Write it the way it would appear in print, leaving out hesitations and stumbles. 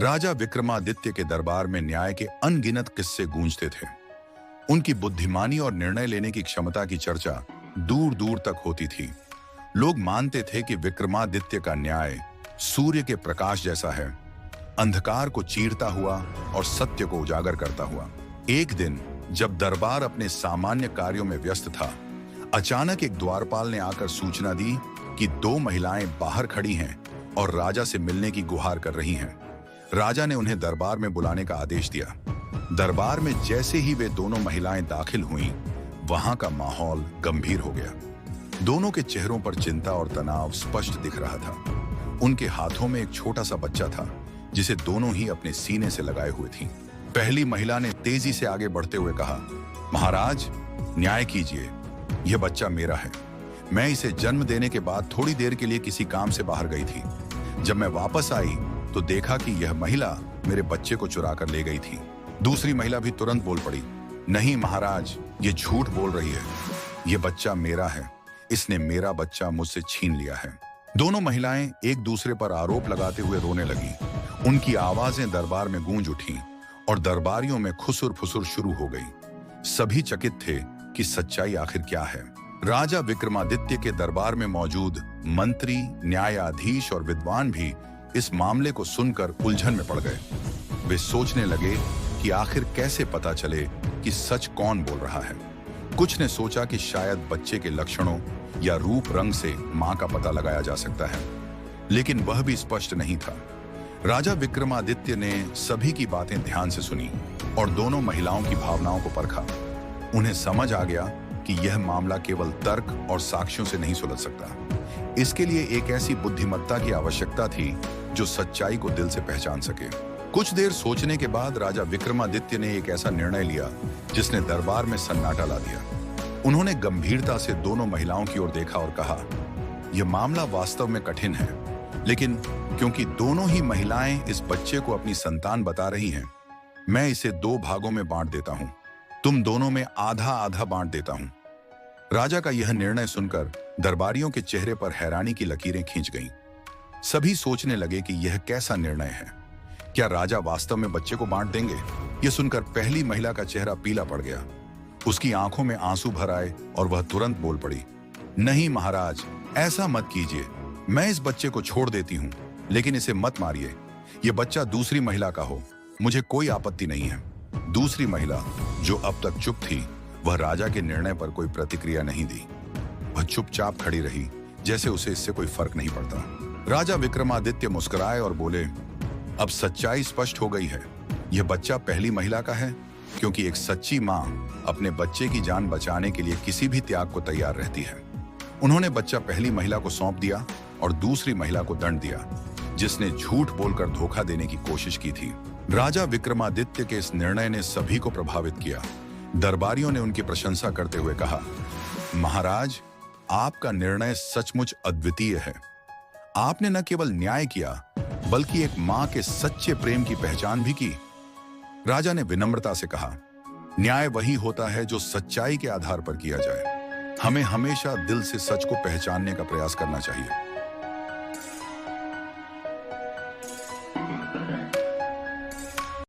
राजा विक्रमादित्य के दरबार में न्याय के अनगिनत किस्से गूंजते थे। उनकी बुद्धिमानी और निर्णय लेने की क्षमता की चर्चा दूर दूर तक होती थी। लोग मानते थे कि विक्रमादित्य का न्याय सूर्य के प्रकाश जैसा है, अंधकार को चीरता हुआ और सत्य को उजागर करता हुआ। एक दिन जब दरबार अपने सामान्य कार्यों में व्यस्त था, अचानक एक द्वारपाल ने आकर सूचना दी कि दो महिलाएं बाहर खड़ी हैं और राजा से मिलने की गुहार कर रही हैं। राजा ने उन्हें दरबार में बुलाने का आदेश दिया। दरबार में जैसे ही वे दोनों महिलाएं दाखिल हुईं, वहां का माहौल गंभीर हो गया। दोनों के चेहरों पर चिंता और तनाव स्पष्ट दिख रहा था। उनके हाथों में एक छोटा सा बच्चा था, जिसे दोनों ही अपने सीने से लगाए हुए थीं। पहली महिला ने तेजी से आगे बढ़ते हुए कहा, महाराज, न्याय कीजिए, यह बच्चा मेरा है। मैं इसे जन्म देने के बाद थोड़ी देर के लिए किसी काम से बाहर गई थी। जब मैं वापस आई तो देखा कि यह महिला मेरे बच्चे को चुरा कर ले गई थी। दूसरी महिला भी तुरंत बोल पड़ी, नहीं महाराज, ये झूठ बोल रही है, यह बच्चा मेरा है, इसने मेरा बच्चा मुझसे छीन लिया है। दोनों महिलाएं एक दूसरे पर आरोप लगाते हुए रोने लगी। उनकी आवाजें दरबार में गूंज उठी और दरबारियों में खुसुर फुसुर शुरू हो गई। सभी चकित थे कि सच्चाई आखिर क्या है। राजा विक्रमादित्य के दरबार में मौजूद मंत्री, न्यायाधीश और विद्वान भी इस मामले को सुनकर उलझन में पड़ गए। वे सोचने लगे कि आखिर कैसे पता चले कि सच कौन बोल रहा है। कुछ ने सोचा कि शायद बच्चे के लक्षणों या रूप रंग से मां का पता लगाया जा सकता है, लेकिन वह भी स्पष्ट नहीं था। राजा विक्रमादित्य ने सभी की बातें ध्यान से सुनी और दोनों महिलाओं की भावनाओं को परखा। उन्हें समझ आ गया कि यह मामला केवल तर्क और साक्ष्यों से नहीं सुलझ सकता। इसके लिए एक ऐसी बुद्धिमत्ता की आवश्यकता थी जो सच्चाई को दिल से पहचान सके। कुछ देर सोचने के बाद राजा विक्रमादित्य ने एक ऐसा निर्णय लिया जिसने दरबार में सन्नाटा ला दिया। उन्होंने गंभीरता से दोनों महिलाओं की ओर देखा और कहा, यह मामला वास्तव में कठिन है, लेकिन क्योंकि दोनों ही महिलाएं इस बच्चे को अपनी संतान बता रही हैं, मैं इसे दो भागों में बांट देता हूं। तुम दोनों में आधा आधा बांट देता हूं। राजा का यह निर्णय सुनकर दरबारियों के चेहरे पर हैरानी की लकीरें खींच गईं। सभी सोचने लगे कि यह कैसा निर्णय है। क्या राजा वास्तव में बच्चे को बांट देंगे? यह सुनकर पहली महिला का चेहरा पीला पड़ गया। उसकी आंखों में आंसू भर आए और वह तुरंत बोल पड़ी, नहीं महाराज, ऐसा मत कीजिए। मैं इस बच्चे को छोड़ देती हूं, लेकिन इसे मत मारिए। यह बच्चा दूसरी महिला का हो, मुझे कोई आपत्ति नहीं है। दूसरी महिला, जो अब तक चुप थी, वह राजा के निर्णय पर कोई प्रतिक्रिया नहीं दी। वह चुपचाप खड़ी रही, जैसे उसे इससे कोई फर्क नहीं पड़ता। राजा विक्रमादित्य मुस्कुराए और बोले, अब सच्चाई स्पष्ट हो गई है। यह बच्चा पहली महिला का है, क्योंकि एक सच्ची मां अपने बच्चे की जान बचाने के लिए किसी भी त्याग को तैयार रहती है। उन्होंने बच्चा पहली महिला को सौंप दिया और दूसरी महिला को दंड दिया, जिसने झूठ बोलकर धोखा देने की कोशिश की थी। राजा विक्रमादित्य के इस निर्णय ने सभी को प्रभावित किया। दरबारियों ने उनकी प्रशंसा करते हुए कहा, महाराज, आपका निर्णय सचमुच अद्वितीय है। आपने न केवल न्याय किया, बल्कि एक मां के सच्चे प्रेम की पहचान भी की। राजा ने विनम्रता से कहा, न्याय वही होता है जो सच्चाई के आधार पर किया जाए। हमें हमेशा दिल से सच को पहचानने का प्रयास करना चाहिए।